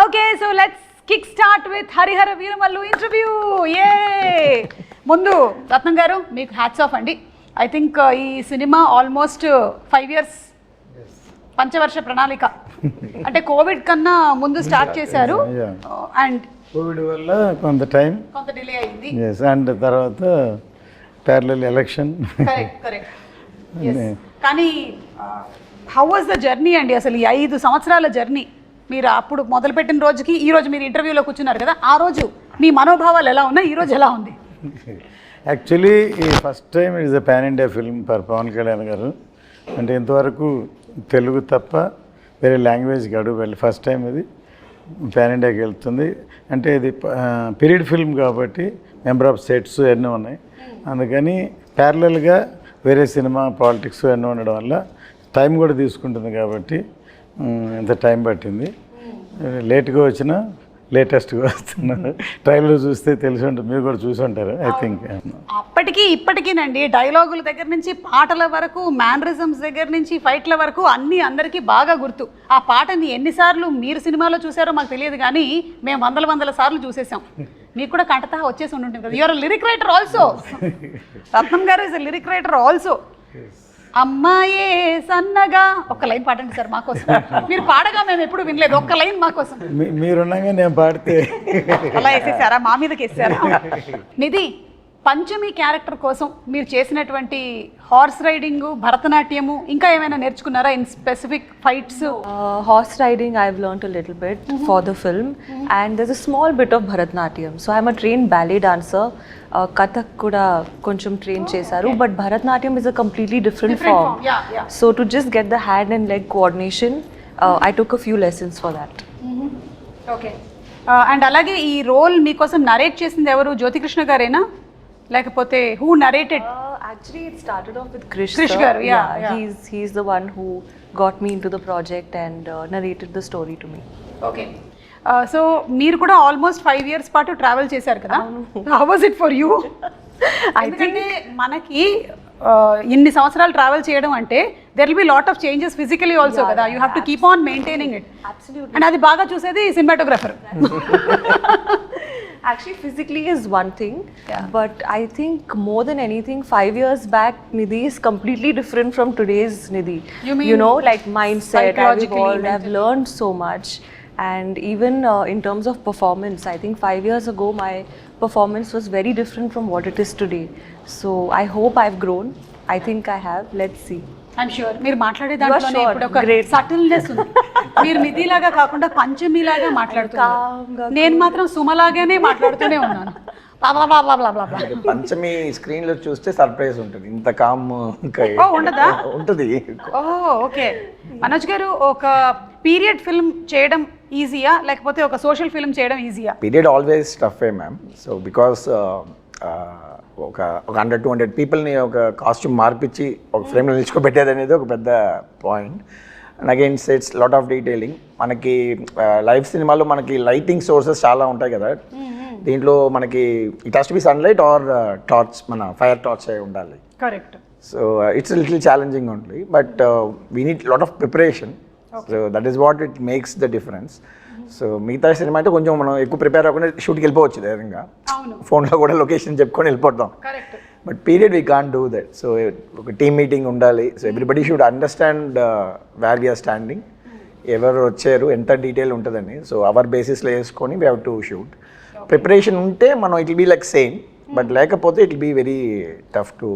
Okay, so let's kickstart with Harihara Veeramallu interview. Yay! ముందు రత్నం గారు మీకు హ్యాట్స్ ఆఫ్ అండి. ఐ థింక్ ఈ సినిమా ఆల్మోస్ట్ 5 years పంచవర్ష ప్రణాళిక అంటే కోవిడ్ కన్నా ముందు స్టార్ట్ చేశారు అండ్ కోవిడ్ వల్ల కొంత డిలే అయింది. అండ్ తర్వాత ప్యారలల్ ఎలక్షన్. కరెక్ట్. కానీ హౌ వాజ్ ద జర్నీ అండి, అసలు ఈ 5 సంవత్సరాల జర్నీ? మీరు అప్పుడు మొదలుపెట్టిన రోజుకి ఈ రోజు మీరు ఇంటర్వ్యూలో కూర్చున్నారు కదా, ఆ రోజు మీ మనోభావాలు ఎలా ఉన్నాయి, ఈ రోజు ఎలా ఉంది? యాక్చువల్లీ ఈ first time it is a pan India film for Pawan Kalyan garu. అంటే ఇంతవరకు తెలుగు తప్ప వేరే లాంగ్వేజ్కి అడుగు వెళ్ళి ఫస్ట్ టైం ఇది పాన్ ఇండియాకి వెళ్తుంది. అంటే ఇది పీరియడ్ ఫిల్మ్ కాబట్టి మెంబర్ ఆఫ్ సెట్స్ ఎన్నో ఉన్నాయి, అందుకని ప్యారలల్గా వేరే సినిమా పాలిటిక్స్ ఎన్నో ఉండడం వల్ల టైం కూడా తీసుకుంటుంది కాబట్టి ఇంత టైం పట్టింది. లేట్గా వచ్చినా లేటెస్ట్గా వస్తున్నారు. ట్రైలర్ చూస్తే తెలిసి ఉంటుంది, మీరు కూడా చూసి ఉంటారు ఐ థింక్. అప్పటికి ఇప్పటికీనండి డైలాగుల దగ్గర నుంచి పాటల వరకు, మ్యానరిజమ్స్ దగ్గర నుంచి ఫైట్ల వరకు అన్నీ అందరికీ బాగా గుర్తు. ఆ పాటని ఎన్నిసార్లు మీరు సినిమాలో చూసారో మాకు తెలియదు, కానీ మేము వందల సార్లు చూసేసాం. మీకు కూడా కంటతా వచ్చేసి ఉంటుంది కదా. You are lyric writer also. Ratnam garu is lyric writer also. అమ్మాయే సన్నగా ఒక్క లైన్ పాడండి సార్ మాకోసం. మీరు పాడగా మేము ఎప్పుడు వినలేదు, ఒక్క లైన్ మాకోసం. మీరున్నాగా నేను పాడితే అలా వేసేసారా, మా మీదకి వేసారా? నిధి, పంచమి క్యారెక్టర్ కోసం మీరు చేసినటువంటి హార్స్ రైడింగ్, భరతనాట్యము, ఇంకా ఏమైనా నేర్చుకున్నారా in specific fights? Horse riding I've learned a little bit for the film, and there's a small bit of Bharatnatyam. So I'm a trained ballet dancer. Kathak kuda koncham train chesaru, but Bharatnatyam is a completely different form. Yeah. So to just get the hand and leg coordination, I took a few lessons for that. Okay. And అలాగే ఈ role మీకోసం narrate చేసింది ఎవరు? జ్యోతికృష్ణ గారేనా, లేకపోతే who narrated? Actually, it started off with Krish Krish sir. garu, yeah. He's the one who got me into the project and narrated the story to me. Okay. So మీరు కూడా almost 5 years పాటు travel చేశారు కదా. How was it for you? ఎందుకంటే మనకి ఇన్ని సంవత్సరాలు travel చేయడం అంటే there will be lot of changes physically also కదా. You have to keep on maintaining it. And అది బాగా చూసేది cinematographer. Actually, physically is one thing, but I think more than anything, 5 years back, Nidhi is completely different from today's Nidhi. You know, like mindset, I've psychologically, evolved, I've learned so much. And even in terms of performance, I think 5 years ago, my performance was very different from what it is today. So I hope I've grown. I think I have. Let's see. I'm sure మీరు మాట్లాడే దాంట్లోనే sure. ఇప్పుడు ఒక Great. Subtleness ఉంది. మీరు నిధిలాగా కాకుండా పంచమిలాగా మాట్లాడుతున్నారు. నేను మాత్రం సుమలాగానే మాట్లాడుతూనే ఉన్నాను. పంచమి స్క్రీన్ లో చూస్తే సర్ప్రైజ్ ఉంటుంది. ఇంత కామ్ ఉండదా? ఉంటుంది. ఓకే. మనోజ్ గారు, ఒక పీరియడ్ ఫిల్మ్ చేయడం ఈజీయా, లేకపోతే ఒక సోషల్ ఫిల్మ్ చేయడం ఈజీయా? Period always tough ma'am. So because ఒక 100-200 పీపుల్ని ఒక కాస్ట్యూమ్ మార్పించి ఒక ఫ్రేమ్లో నిల్చుకోబెట్టేది అనేది ఒక పెద్ద point. And again it's lot of detailing. మనకి లైవ్ సినిమాలో మనకి లైటింగ్ సోర్సెస్ చాలా ఉంటాయి కదా. దీంట్లో మనకి it has to be sunlight or torch, మన ఫైర్ టార్చ్ అయి ఉండాలి. Correct. So it's little challenging only, but we need lot of preparation. So that is what it makes the difference. So మిగతా cinema అయితే కొంచెం మనం ఎక్కువ prepare అవ్వకుండా షూట్కి వెళ్ళిపోవచ్చు ధైర్యంగా, ఫోన్లో కూడా లొకేషన్ చెప్పుకొని వెళ్ళిపోతాం. But period we can't do that. So ఒక టీమ్ మీటింగ్ ఉండాలి. So everybody should understand where we are standing, ఎవరు వచ్చారు, ఎంత డీటెయిల్ ఉంటుందని. సో అవర్ బేసిస్లో వేసుకొని we have to shoot. Preparation ఉంటే మనం it will be like same, but లేకపోతే it will be very tough to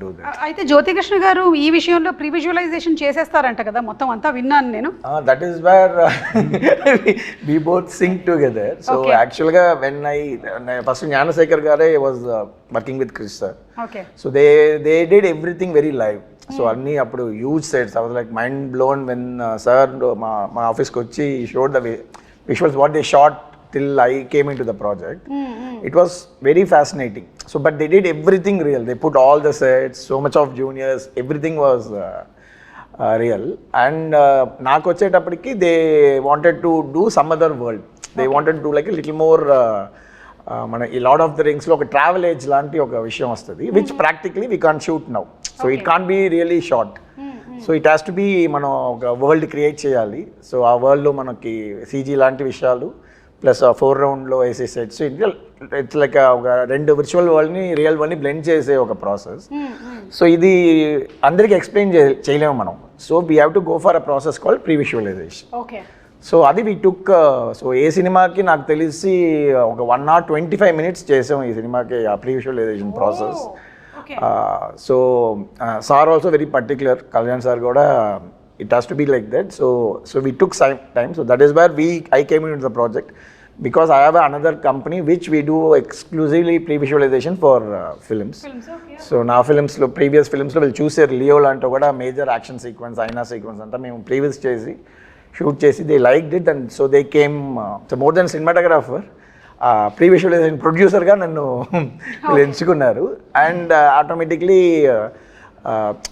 do that. అయితే జ్యోతికృష్ణ గారు ఈ విషయంలో ప్రీ విజువలైజేషన్ చేసేస్తారంట కదా, మొత్తం అంతా విన్నాను నేను. That is where we both sync together. So యాక్చువల్గా వెన్ ఫస్ట్ జ్ఞానశేఖర్ గారే was working with Krish sir. So they did everything very live. So అన్నీ అప్పుడు huge sets. I was like mind blown when sir మా ఆఫీస్కి వచ్చి showed the visuals what they shot till I came into the project. It was very fascinating. So but they did everything real. They put all the sets, so much of juniors, everything was real. And naaku vachetappadiki they wanted to do some other world. They wanted to do like a little more mana ee Lord of the Rings lo oka travel age lanti oka vishayam vastadi, which practically we can't shoot now. So it can't be really shot. So it has to be మనం ఒక world create చేయాలి. So ఆ వరల్డ్లో మనకి CG లాంటి విషయాలు plus ఆ 4 రౌండ్లో వేసే సెట్స్, ఇట్స్ లైక్ ఒక 2 విర్చువల్ వరల్డ్ని రియల్ వరల్డ్ని బ్లెండ్ చేసే ఒక ప్రాసెస్. సో ఇది అందరికీ ఎక్స్ప్లెయిన్ చేయలేము మనం. So we have to go for a process called pre visualization. Okay. So అది వీ టుక్. సో ఏ సినిమాకి నాకు తెలిసి ఒక 1 hour 25 minutes చేసాం ఈ సినిమాకి ఆ pre visualization process. So sir also very particular, Kalyan sir కూడా it has to be like that. So we took some time. So that is where I came into the project, because I have another company which we do exclusively pre-visualization for films. Okay. So now previous films lo will choose Leo lanto kuda major action sequence, aina sequence anta memu previous chesi shoot chesi, they liked it, and so they came. So more than cinematographer, pre-visualization producer ga nannu enchukunnaru, and automatically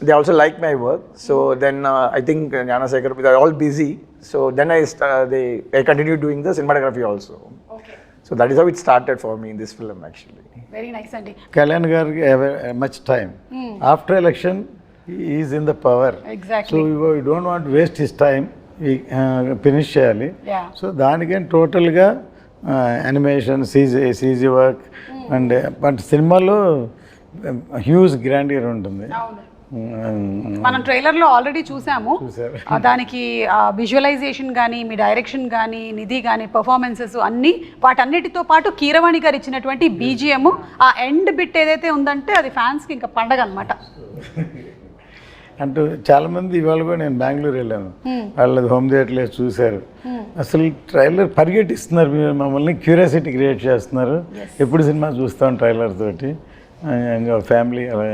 they also like my work. So then I think Gnanasekhar, they are all busy. So then I continued doing the cinematography also. Okay. So that is how it started for me in this film actually. Very nice, Andy. Kalyan Garg have much time. After election, he is in the power. Exactly. So we don't want to waste his time. We finish cheyali. Yeah. So దానికని టోటల్గా animation, CG work and but సినిమాలో huge grandeur ఉంటుంది. మనం ట్రైలర్లో already చూసాము. దానికి visualisation కానీ, మీ direction కానీ, నిధి కానీ, పర్ఫార్మెన్సెస్ అన్నీ, వాటన్నిటితో పాటు కీరవాణి గారు ఇచ్చినటువంటి బీజిఎం, ఆ ఎండ్ బిట్ ఏదైతే ఉందంటే అది ఫ్యాన్స్కి ఇంకా పండగ అనమాట. అంటూ చాలామంది ఇవాళ కూడా నేను బెంగళూరు వెళ్ళాను, వాళ్ళది హోమ్ థియేటర్లో చూశారు. అసలు ట్రైలర్ పరిగెట్టిస్తున్నారు, మమ్మల్ని క్యూరియాసిటీ క్రియేట్ చేస్తున్నారు, ఎప్పుడు సినిమా చూస్తాం ట్రైలర్ తోటి ఫ్యామిలీ అలా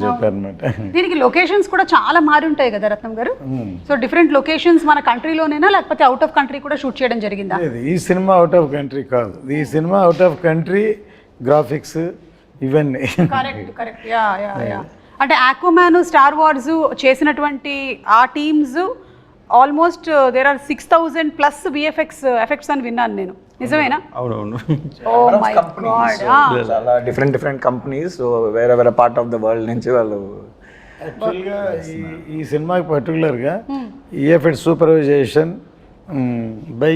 చెప్పారనమాట. దీనికి లొకేషన్స్ కూడా చాలా మారి ఉంటాయి కదా రత్నం గారు. సో డిఫరెంట్ లొకేషన్స్ మన కంట్రీలోనేనా లేకపోతే అవుట్ ఆఫ్ కంట్రీ కూడా షూట్ చేయడం జరిగిందా? ఈ సినిమా అవుట్ ఆఫ్ కంట్రీ కాదు, ఈ cinema out of country graphics ఇవన్నీ. కరెక్ట్. యా. అంటే ఆక్వామ్యాన్, స్టార్ వార్స్ చేసినటువంటి ఆ teams almost there are 6,000+ effects అని విన్నాను నేను, నిజమేనా? అవునవును. చాలా డిఫరెంట్ కంపెనీస్ వేరే పార్ట్ ఆఫ్ ద వరల్డ్ నుంచి వాళ్ళు. యాక్చువల్గా ఈ సినిమాకి పర్టికులర్గా ఈఎఫ్ఎక్ట్ సూపర్వైజేషన్ బై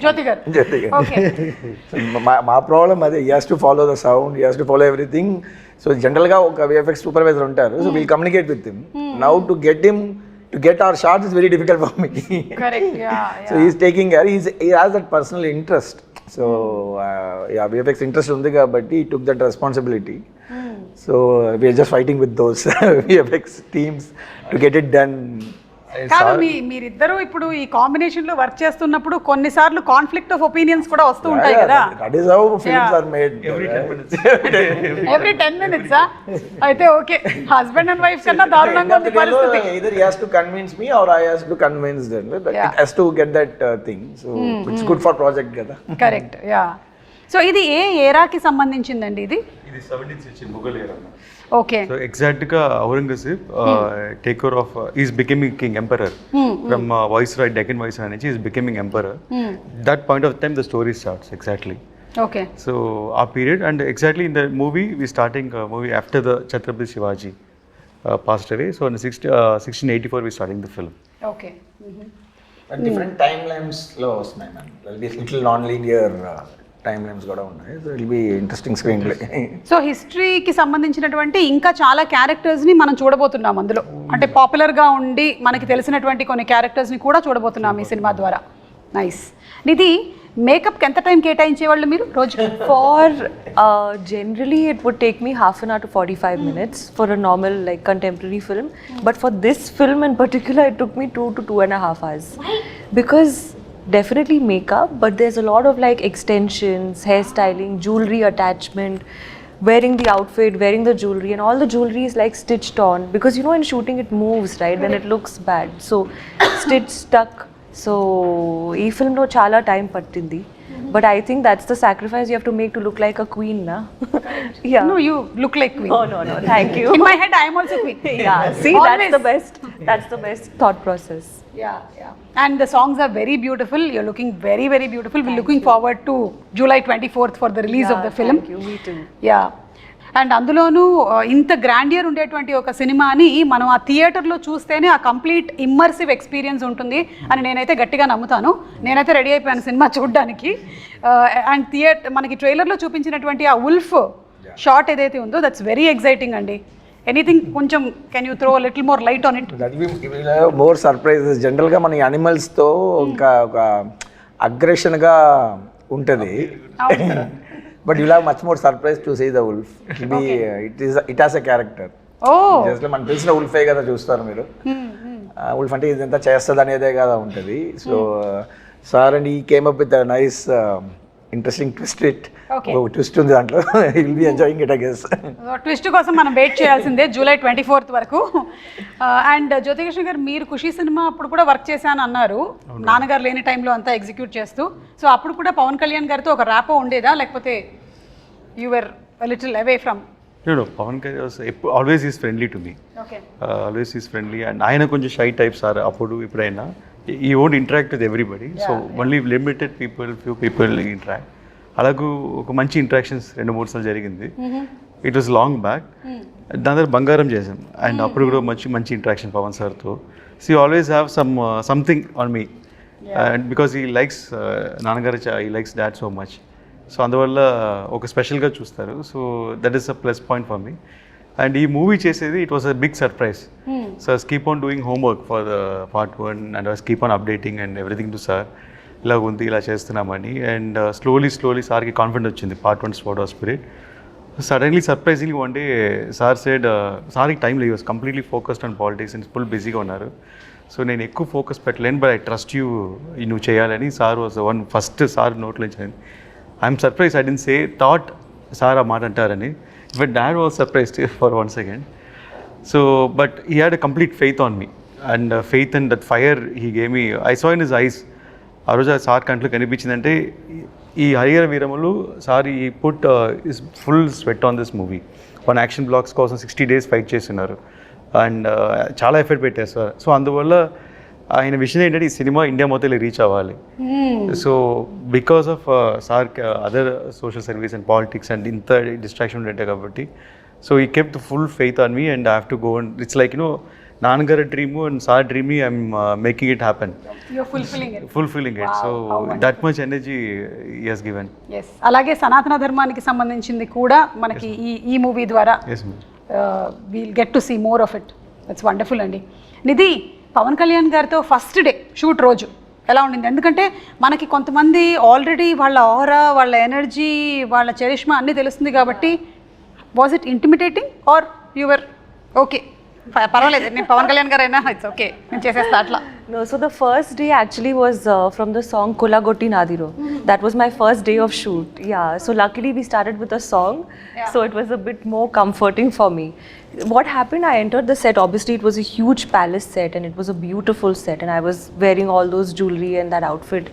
జ్యోతి గారు. మా ప్రాబ్లం అదే, he has to follow the sound, he has to follow everything. So జనరల్గా ఒక విఎఫ్ఎక్స్ సూపర్వైజర్ ఉంటారు, so we'll communicate with him. Now to get our shots is very difficult for me. Correct. Yeah. So he's taking care. He has that personal interest. So VFX interest undi kabatti he took that responsibility. So we are just fighting with those VFX teams to get it done. కాదు, మీరిద్దరూ ఇప్పుడు ఈ combination లో work చేస్తున్నప్పుడు కొన్నిసార్లు conflict of opinions కూడా వస్తూ ఉంటాయి కదా. That is how films are made. Every 10 minutes. అయితే ఓకే, హస్బెండ్ అండ్ వైఫ్ కన్నా దారుణంగా ఉంది పరిస్థితి. Either he has to convince me or I has to convince them. It has to get that thing. So it's good for project కదా. Correct. Yeah. So ఇది ఏ ఏరాకి సంబంధించిందండి? ఇది 17th century Mughal era. Okay. So ఎగ్జాక్ట్గా Aurangzeb take over of is becoming king emperor from viceroy, Deccan viceroy నుంచి is becoming emperor. That point of time the story starts exactly. Okay. So ఆ period and exactly in the movie we starting movie after the Chhatrapati Shivaji passed away. So in 1684 we starting the film. Okay. Different timelines లో వస్తున్నాయి ma'am. There will be little non-linear timelines కూడా ఉన్నాయి. So it will be interesting screenplay. So హిస్టరీకి సంబంధించినటువంటి ఇంకా చాలా క్యారెక్టర్స్ని మనం చూడబోతున్నాం అందులో. అంటే పాపులర్గా ఉండి మనకి తెలిసినటువంటి కొన్ని క్యారెక్టర్స్ని కూడా చూడబోతున్నాం ఈ సినిమా ద్వారా. నైస్. నిధి, మేకప్కి ఎంత టైం కేటాయించేవాళ్ళు మీరు రోజు? For generally it would take me half an hour to 45 minutes for a normal like contemporary film, but for this film in particular it took me 2 to 2.5 hours. Why? Because definitely makeup, but there's a lot of like extensions, hairstyling, jewelry attachment, wearing the outfit, wearing the jewelry, and all the jewelry is like stitched on, because you know in shooting it moves, right? Then it looks bad, so stitch stuck. So ee film lo chala time pattindi, but I think that's the sacrifice you have to make to look like a queen, na? Yeah. No, you look like queen. Oh no, thank you. In my head I am also queen. Yeah, see, Always. that's the best thought process. Yeah. And the songs are very beautiful. You're looking very, very beautiful. We're looking forward to July 24th for the release of the film. Thank you. Me too. Yeah. And అందులోనూ ఇంత grandeur ఉండేటువంటి ఒక సినిమాని మనం ఆ థియేటర్లో చూస్తేనే ఆ కంప్లీట్ ఇమ్మర్సివ్ ఎక్స్పీరియన్స్ ఉంటుంది అని నేనైతే గట్టిగా నమ్ముతాను. నేనైతే రెడీ అయిపోయాను సినిమా చూడడానికి. అండ్ మనకి ట్రైలర్లో చూపించినటువంటి ఆ ఉల్ఫ్ షాట్ ఏదైతే ఉందో దట్స్ వెరీ ఎక్సైటింగ్ అండి. ఎనీథింగ్ కొంచెం can you throw little more light on it? More surprises. జనరల్గా మన యానిమల్స్తో ఇంకా ఒక అగ్రెషన్గా ఉంటుంది. But you'll have much more surprise to see the wolf. It has a character. Just మనకు తెలిసిన ఉల్ఫే కదా చూస్తారు మీరు. ఉల్ఫ్ అంటే ఇదంతా చేస్తుంది అనేదే కదా ఉంటుంది. సో సార్ అండ్ ఈ came up with nice interesting twist ఉంది దాంట్లో. Will be enjoying it I guess. Twist కోసం మనం వెయిట్ చేయాల్సిందే జూలై 24th వరకు. అండ్ జ్యోతికృష్ణ గారు, మీరు ఖుషి సినిమా అప్పుడు కూడా వర్క్ చేశాను అన్నారు, నాన్నగారు లేని టైంలో అంతా ఎగ్జిక్యూట్ చేస్తూ. సో అప్పుడు కూడా పవన్ కళ్యాణ్ గారితో ఒక ర్యాపో ఉండేదా, లేకపోతే you were little away from? No, Pawan always is friendly to me. Okay. Always is friendly, and ఆయన కొంచెం షై టైప్స్ ఆర్ అప్పుడు ఇప్పుడైనా. He won't interact with everybody, so only limited few people interact. అలాగూ ఒక మంచి interactions 2-3 సార్లు జరిగింది. It was long back. దాని తర్వాత బంగారం చేసాం, అండ్ అప్పుడు కూడా మంచి ఇంట్రాక్షన్ పవన్ సార్తో. So you always have something on me, and because he likes నాన్నగారు, he likes dad so much. So అందువల్ల ఒక స్పెషల్గా చూస్తారు. So that is a plus point for me. And ఈ మూవీ చేసేది it was a big surprise. So I keep on doing homework for the part 1 and I keep on updating and everything to sir. ఇలా ఉంది, ఇలా చేస్తున్నామని. And slowly సార్కి confident వచ్చింది part 1 sport of spirit. Suddenly surprisingly one day sir said, సార్కి time లేదు, was completely focused on politics and full బిజీగా ఉన్నారు. సో నేను ఎక్కువ ఫోకస్ పెట్టలేను, బట్ ఐ ట్రస్ట్ యూ, నువ్వు చేయాలని. Sir was one first sir నోట్లో ఇచ్చాను. I'm surprise, I didn't thought sir ఆ మాట అంటారని. But dad was surprised for 1 second. So but he had a complete faith on me, and faith and that fire he gave me. I saw in his eyes. ఆ రోజు ఆ sir కంట్లో కనిపించిందంటే ఈ Harihara వీరములు sir ఈ put is full sweat on this movie. 1 action blocks కోసం 60 days fight చేస్తున్నారు, and చాలా effort పెట్టారు సార్. సో అందువల్ల ఆయన విషయం ఏంటంటే ఈ సినిమా ఇండియా మొత్తం రీచ్ అవ్వాలి. So because of sir other social service and politics and ఇంత డిస్ట్రాక్షన్ ఉండే కాబట్టి, సో ఈ kept full faith on me and I have to go. And it's like నాన్నగారి dream and sir dream, I'm making it happen, fulfilling it. So that much energy he has given. అలాగే సనాతన ధర్మానికి సంబంధించింది కూడా మనకి ఈ movie ద్వారా we'll get to see more of it. That's wonderful అండి. నిధి, పవన్ కళ్యాణ్ గారితో ఫస్ట్ డే షూట్ రోజు ఎలా ఉండింది? ఎందుకంటే మనకి కొంతమంది ఆల్రెడీ వాళ్ళ ఆరా, వాళ్ళ ఎనర్జీ, వాళ్ళ చరిష్మా అన్నీ తెలుస్తుంది కాబట్టి, was it intimidating or your okay పర్వాలేదు నేను పవన్ కళ్యాణ్ గారు అయినా ఇట్స్ ఓకే నేను చేసేస్తా అట్లా? No, so the first day actually was from the song Kolagotti Nadiro. That was my first day of shoot. Yeah, so luckily we started with a song, so it was a bit more comforting for me. What happened, I entered the set, obviously it was a huge palace set and it was a beautiful set, and I was wearing all those jewelry and that outfit.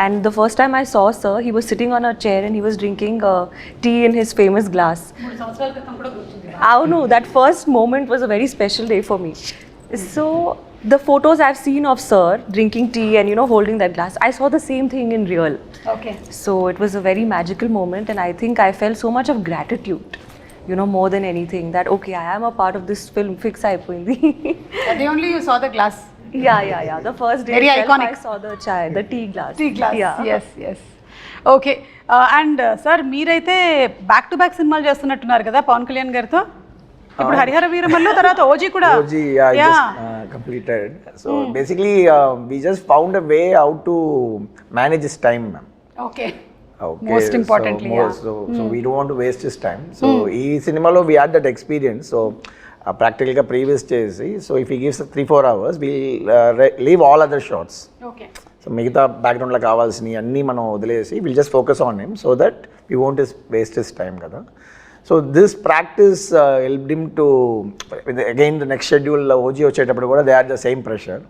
And the first time I saw sir, he was sitting on a chair and he was drinking tea in his famous glass. Oh no, that first moment was a very special day for me. So the photos I've seen of sir drinking tea and holding that glass, I saw the same thing in real. Okay. So it was a very magical moment, and I think I felt so much of gratitude, more than anything, that okay, I am a part of this film. Fix అయిపోయింది. The only you saw the glass. Yeah. The first day Very itself, iconic. I saw the tea glass. Yeah. Yes. Okay. And sir మీరైతే back to back సినిమాలు చేస్తున్నట్టున్నారు కదా పవన్ కళ్యాణ్ గారితో. ఇప్పుడు హరిహర వీరమల్లు తర్వాత OG కూడా. OG completed. So basically we just found a way how to manage his time, ma'am. Okay. Most importantly, so we don't want to waste his time. So ఈ సినిమాలో we had that experience. So ప్రాక్టికల్గా previous చేసి, so if he gives 3-4 hours we'll leave all other shots. Okay. So మిగతా బ్యాక్గ్రౌండ్లో కావాల్సినవి అన్నీ మనం వదిలేసి will just focus on him, so that we won't waste his time కదా. So this practice helped him to again the next schedule OG వచ్చేటప్పుడు కూడా they are the same pressure,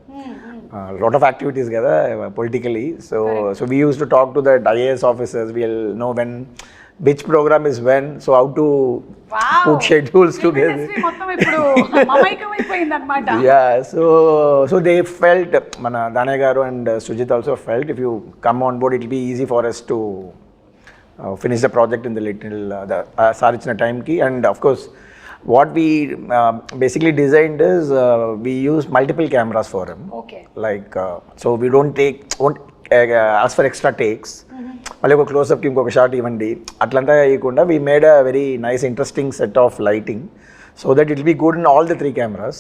lot of activities కదా politically. So we use to talk to that IAS officers, wheel no when which program is when, so how to put schedules together. Yeah, so they felt, mana Danay garu and Sujit also felt, if you come on board it will be easy for us to finish the project in the little sir ఇచ్చిన టైంకి. And of course what we basically designed is we use multiple cameras for him. Okay. Like so we won't ask for extra takes. మళ్ళీ ఒక క్లోజ్అప్కి ఇంకొక shot ఇవ్వండి అట్లంతా వేయకుండా we made a very nice interesting set of lighting so that it be good in all the 3 cameras.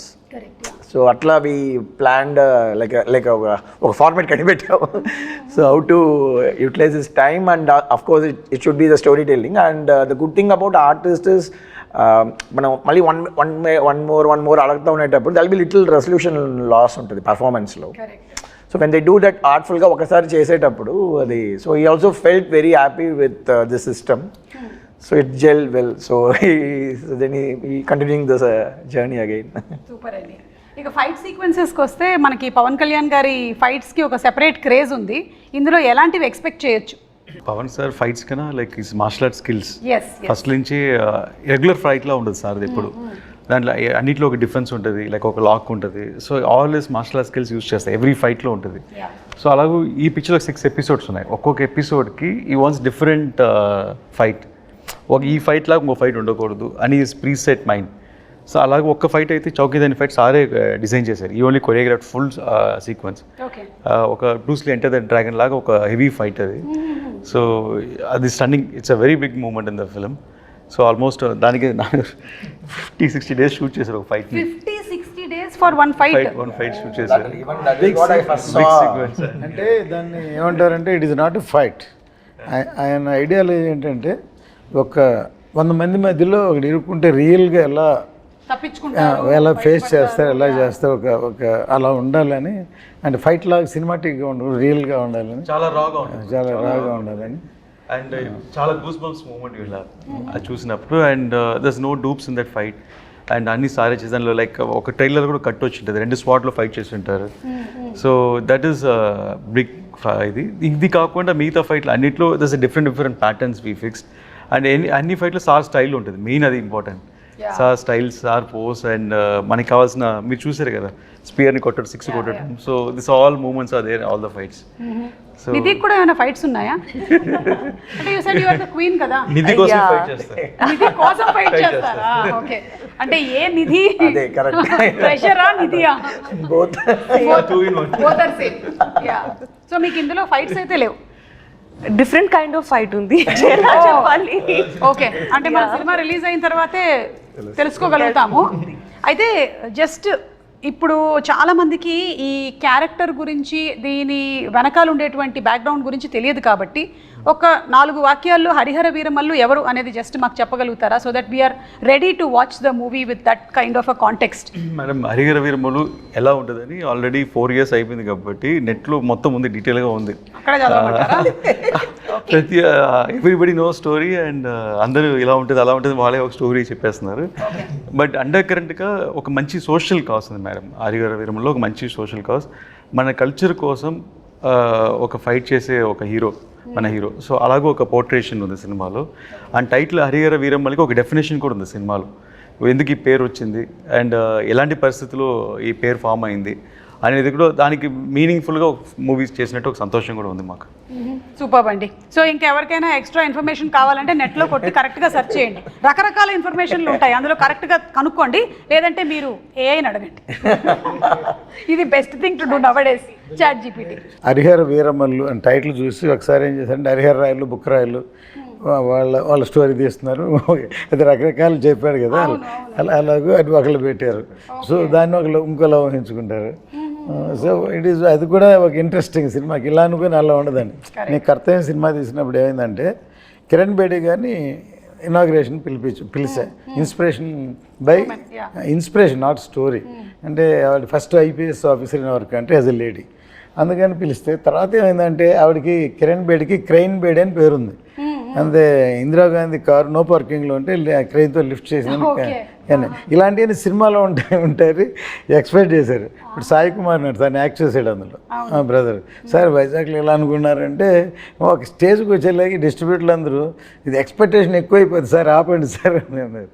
So అట్లా we planned like ఒక format కనిపెట్టాము. So how to utilise this time and of course it should be the story telling. And the good thing about artist is మనం మళ్ళీ one more అడుగుతూ ఉండేటప్పుడు there'll be little resolution loss ఉంటుంది పర్ఫార్మెన్స్లో. So when they do that ఆర్ట్ఫుల్గా ఒకసారి చేసేటప్పుడు అది so he also felt very happy with this system. So it gel well. So then he continuing this journey again. Super అండి. ఇక fight సీక్వెన్సెస్కి వస్తే మనకి పవన్ కళ్యాణ్ గారి ఫైట్స్కి ఒక సెపరేట్ క్రేజ్ ఉంది. ఇందులో ఎలాంటివి ఎక్స్పెక్ట్ చేయొచ్చు? పవన్ సార్ ఫైట్స్ కన్నా like is martial art skills Yes. First నుంచి రెగ్యులర్ ఫైట్లా ఉండదు సార్ అది ఎప్పుడు. దాంట్లో అన్నింటిలో ఒక డిఫరెన్స్ ఉంటుంది, లైక్ ఒక లాక్ ఉంటుంది. So always martial art skills use చేస్తాయి ఎవ్రీ ఫైట్లో ఉంటుంది. సో అలాగే ఈ పిక్చర్లో 6 episodes ఉన్నాయి. ఒక్కొక్క ఎపిసోడ్కి ఈ వాన్స్ డిఫరెంట్ ఫైట్. ఈ ఫైట్ లాగా ఇంకో ఫైట్ ఉండకూడదు అని ప్రీ సెట్ మైండ్. సో అలాగే ఒక్క ఫైట్ అయితే చౌకీదాని ఫైట్ సారే డిజైన్ చేశారు. ఈ ఓన్లీ కొరియోగ్రాఫ్ ఫుల్ సీక్వెన్స్. ఒక బ్రూస్లీ ఎంటర్ ద డ్రాగన్ లాగా ఒక హెవీ ఫైట్ అది. సో అది stunning, it's a very big moment in the film. So almost దానికి 50-60 days షూట్ చేశారు ఒక ఫైట్. 50-60 days for one fight shoot చేశారు. అంటే దాన్ని ఏమంటారంటే it is not a fight. ఆయన ఐడియాలజీ ఏంటంటే ఒక 100 మంది మధ్యలో ఒకటి ఇరుక్కుంటే రియల్గా ఎలా ఎలా ఫేస్ చేస్తారు, ఎలా చేస్తారు, ఒక అలా ఉండాలని. అంటే ఫైట్ లాగా సినిమాటిక్గా ఉండదు, రియల్గా ఉండాలని, చాలా రాగా ఉండాలని. అండ్ చాలా గూస్ బంప్స్ మూమెంట్ వీళ్ళ అది చూసినప్పుడు. And there's no dupes in that fight. And అన్ని సారే చేసాను. లైక్ ఒక ట్రైలర్ కూడా కట్ వచ్చి ఉంటుంది, 2 spots ఫైట్ చేసి ఉంటారు. So that is big. ఇది కాకుండా మిగతా ఫైట్లు అన్నింటిలో there's different patterns we fixed. And అన్ని ఫైట్లో సార్ స్టైల్ ఉంటుంది, మెయిన్ అది important. Sir style, sir pose. And మనకి కావాల్సిన మీరు చూసారు కదా, స్పియర్ని కొట్టడం, 6 కొట్టడం. So this all moments are there all the fights. So Nidhi కూడా ఏమైనా ఫైట్స్ ఉన్నాయా? అంటే you said you are the queen కదా, నిధి కోసం ఫైట్ చేస్తారు. నిధి కోసం ఫైట్ చేస్తారా? ఓకే. అంటే ఏ నిధి? అదే కరెక్ట్. ప్రెషరా నిధియా? Both both are same. Yeah. So మీకు ఇందులో ఫైట్స్ అయితే లేవు? డిఫరెంట్ కైండ్ ఆఫ్ ఫైట్ ఉంది చెప్పాలి. ఓకే. అంటే మన సినిమా రిలీజ్ అయిన తర్వాతే తెలుసుకోగలుగుతాము. అయితే జస్ట్ ఇప్పుడు చాలామందికి ఈ క్యారెక్టర్ గురించి, దీని వెనకాల ఉండేటువంటి బ్యాక్గ్రౌండ్ గురించి తెలియదు కాబట్టి ఒక 4 వాక్యాల్లో హరిహర వీరమల్లు ఎవరు అనేది జస్ట్ మాకు చెప్పగలుగుతారా? So that we're ready to watch the movie with that kind of a context. Madam, Harihara Veeramallu ఎలా ఉంటుందని ఆల్రెడీ 4 years అయిపోయింది కాబట్టి నెట్లో మొత్తం ఉంది, డీటెయిల్గా ఉంది. అక్కడ చదవమంటారా? ప్రతి ఎవ్రీబడి నో స్టోరీ. అండ్ అందరూ ఇలా ఉంటుంది అలా ఉంటుంది వాళ్ళే ఒక స్టోరీ చెప్పేస్తున్నారు. బట్ అండర్ కరెంట్గా ఒక మంచి సోషల్ కాజ్ ఉంది మేడం హరిహర వీరమల్లులో. ఒక మంచి సోషల్ కాజ్, మన కల్చర్ కోసం ఒక ఫైట్ చేసే ఒక హీరో మన హీరో. సో అలాగే ఒక పోర్ట్రేషన్ ఉంది సినిమాలో. అండ్ టైటిల్ హరిహర వీరమల్లికి ఒక డెఫినేషన్ కూడా ఉంది సినిమాలో, ఎందుకు ఈ పేరు వచ్చింది అండ్ ఎలాంటి పరిస్థితుల్లో ఈ పేరు ఫామ్ అయింది అనేది కూడా దానికి మీనింగ్ఫుల్గా మూవీస్ చేసినట్టు ఒక సంతోషం కూడా ఉంది మాకు. సూపర్ అండి. సో ఇంకెవరికైనా ఎక్స్ట్రా ఇన్ఫర్మేషన్ కావాలంటే నెట్లో కొట్టి కరెక్ట్గా సెర్చ్ చేయండి. రకరకాల ఇన్ఫర్మేషన్లు ఉంటాయి, అందులో కరెక్ట్గా కనుక్కోండి. లేదంటే మీరు ఏఐని అడగండి. ఇది best thing to do nowadays, ChatGPT. Harihara Veeramallu అని టైటిల్ చూసి ఒకసారి ఏం చేశారంటే హరిహర రాయలు, బుక్ రాయలు వాళ్ళ స్టోరీ తీస్తున్నారు. అది రకరకాలు చెప్పాడు కదా, అలాగే అది ఒకళ్ళు పెట్టారు. సో దాన్ని ఒకళ్ళు ఇంకోలా ఊహించుకుంటారు. సో ఇట్ ఈస్, అది కూడా ఒక ఇంట్రెస్టింగ్ సినిమాకి. ఇలా అనుకుని అలా ఉండదండి. నేను కర్తవ్యం సినిమా తీసినప్పుడు ఏమైందంటే కిరణ్ బేడి గారిని ఇనాగ్రేషన్ పిలిచా. Inspiration not story. అంటే ఆవిడ first IPS officer in work అంటే యాజ్ ఎ లేడీ, అందుకని పిలిస్తే తర్వాత ఏమైందంటే ఆవిడకి కిరణ్ బేడికి క్రెయిన్ బేడి అని పేరుంది. అంతే, ఇందిరాగాంధీ కారు నో పార్కింగ్లో ఉంటే క్రెయిన్తో లిఫ్ట్ చేసిన కానీ ఇలాంటివన్నీ సినిమాలో ఉంటాయి ఎక్స్పెక్ట్ చేశారు. ఇప్పుడు సాయి కుమార్ నాడు తను యాక్ట్ చేశాడు అందులో, బ్రదర్. సార్ వైజాగ్లో ఎలా అనుకున్నారంటే ఒక స్టేజ్కి వచ్చేలాగి డిస్ట్రిబ్యూటర్లు అందరూ ఇది ఎక్స్పెక్టేషన్ ఎక్కువైపోతుంది సార్, ఆపండి సార్ అని అన్నారు.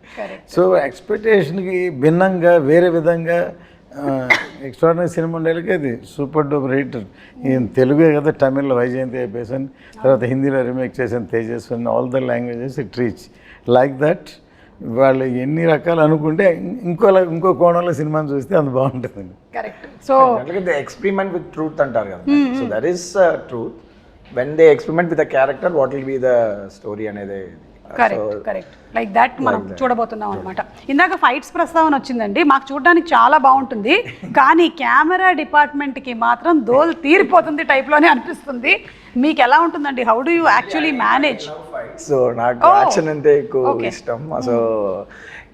సో ఎక్స్పెక్టేషన్కి భిన్నంగా వేరే విధంగా ఎక్స్ట్రాడినరీ సినిమా ఉండేకి అది సూపర్ డూపర్ హిట్. ఈయన తెలుగే కదా, తమిళ్లో వైజయంతి అయిపోయాను, తర్వాత హిందీలో రీమేక్ చేసిన Tejaswi, all the languages it reach like that. వాళ్ళు ఎన్ని రకాలు అనుకుంటే ఇంకో కోణంలో సినిమాని చూస్తే అంత బాగుంటుందండి. Correct. So the experiment with truth అంటారు కదా, so that is truth. When they experiment with the character, what will be the story అనేది. కరెక్ట్ లైక్ దట్ మనం చూడబోతున్నాం అనమాట. ఇందాక ఫైట్స్ ప్రస్తావన వచ్చిందండి, మాకు చూడడానికి చాలా బాగుంటుంది, కానీ కెమెరా డిపార్ట్మెంట్కి మాత్రం దోల్ తీరిపోతుంది టైప్లోనే అనిపిస్తుంది. మీకు ఎలా ఉంటుందండి? How do you actually manage? So నాకు యాక్షన్ అంటే ఎక్కువ ఇష్టం. So